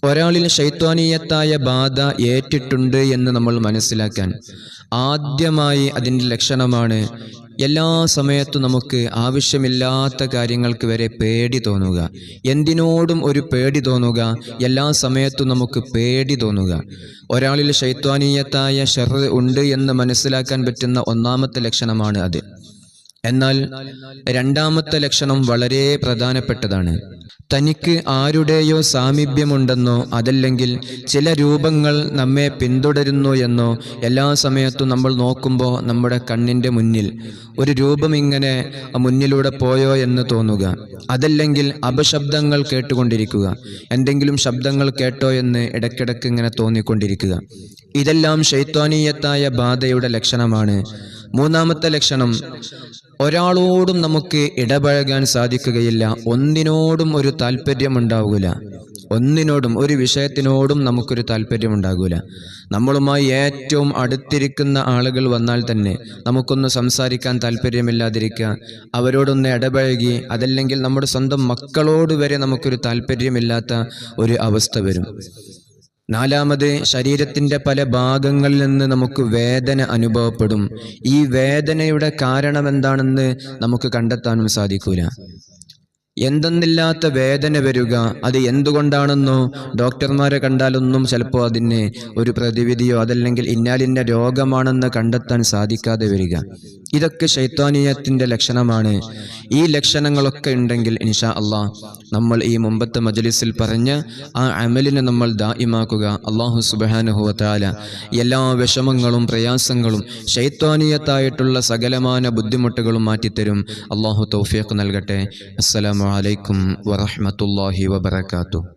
ഒരാളിൽ ശൈത്വാനീയത്തായ ബാധ ഏറ്റിട്ടുണ്ട് എന്ന് നമ്മൾ മനസ്സിലാക്കാൻ ആദ്യമായി അതിൻ്റെ ലക്ഷണമാണ് എല്ലാ സമയത്തും നമുക്ക് ആവശ്യമില്ലാത്ത കാര്യങ്ങൾക്ക് വരെ പേടി തോന്നുക. എന്തിനോടും ഒരു പേടി തോന്നുക, എല്ലാ സമയത്തും നമുക്ക് പേടി തോന്നുക. ഒരാളിൽ ശൈത്വാനീയത്തായ ശർറ് ഉണ്ട് എന്ന് മനസ്സിലാക്കാൻ പറ്റുന്ന ഒന്നാമത്തെ ലക്ഷണമാണ് അത്. എന്നാൽ രണ്ടാമത്തെ ലക്ഷണം വളരെ പ്രധാനപ്പെട്ടതാണ്. തനിക്ക് ആരുടെയോ സാമീപ്യമുണ്ടെന്നോ അതല്ലെങ്കിൽ ചില രൂപങ്ങൾ നമ്മെ പിന്തുടരുന്നു എന്നോ എല്ലാ സമയത്തും നമ്മൾ നോക്കുമ്പോൾ നമ്മുടെ കണ്ണിൻ്റെ മുന്നിൽ ഒരു രൂപം ഇങ്ങനെ മുന്നിലൂടെ പോയോ എന്ന് തോന്നുക. അതല്ലെങ്കിൽ അപശബ്ദങ്ങൾ കേട്ടുകൊണ്ടിരിക്കുക, എന്തെങ്കിലും ശബ്ദങ്ങൾ കേട്ടോ എന്ന് ഇടയ്ക്കിടയ്ക്ക് ഇങ്ങനെ തോന്നിക്കൊണ്ടിരിക്കുക. ഇതെല്ലാം ശൈത്വാനീയത്തായ ബാധയുടെ ലക്ഷണമാണ്. മൂന്നാമത്തെ ലക്ഷണം, ഒരാളോടും നമുക്ക് ഇടപഴകാൻ സാധിക്കുകയില്ല, ഒന്നിനോടും ഒരു താല്പര്യമുണ്ടാവില്ല, ഒന്നിനോടും ഒരു വിഷയത്തിനോടും നമുക്കൊരു താല്പര്യമുണ്ടാകില്ല. നമ്മളുമായി ഏറ്റവും അടുത്തിരിക്കുന്ന ആളുകൾ വന്നാൽ തന്നെ നമുക്കൊന്ന് സംസാരിക്കാൻ താല്പര്യമില്ലാതിരിക്കുക, അവരോടൊന്ന് ഇടപഴകി അതല്ലെങ്കിൽ നമ്മുടെ സ്വന്തം മക്കളോട് വരെ നമുക്കൊരു താല്പര്യമില്ലാത്ത ഒരു അവസ്ഥ വരും. നാലാമത്, ശരീരത്തിൻ്റെ പല ഭാഗങ്ങളിൽ നിന്ന് നമുക്ക് വേദന അനുഭവപ്പെടും. ഈ വേദനയുടെ കാരണം എന്താണെന്ന് നമുക്ക് കണ്ടെത്താനും സാധിക്കൂല. എന്തെന്നില്ലാത്ത വേദന വരിക, അത് എന്തുകൊണ്ടാണെന്നോ ഡോക്ടർമാരെ കണ്ടാലൊന്നും ചിലപ്പോൾ അതിന് ഒരു പ്രതിവിധിയോ അതല്ലെങ്കിൽ ഇന്നാലിൻ്റെ രോഗമാണെന്ന് കണ്ടെത്താൻ സാധിക്കാതെ വരിക. ഇതൊക്കെ ശൈത്വാനീയത്തിൻ്റെ ലക്ഷണമാണ്. ഈ ലക്ഷണങ്ങളൊക്കെ ഉണ്ടെങ്കിൽ ഇൻഷാ അള്ളാഹ് നമ്മൾ ഈ മുമ്പത്തെ മജ്ലിസിൽ പറഞ്ഞ ആ അമലിനെ നമ്മൾ ദായിമാക്കുക. അല്ലാഹു സുബ്ഹാനഹു വ തആല എല്ലാ വിഷമങ്ങളും പ്രയാസങ്ങളും ശൈത്വാനീയത്തായിട്ടുള്ള സകലമാന ബുദ്ധിമുട്ടുകളും മാറ്റിത്തരും. അല്ലാഹു തൗഫീഖ് നൽകട്ടെ. അസ്സലാമു അലൈക്കും വറഹ്മത്തുള്ളാഹി വബറകാതുഹു.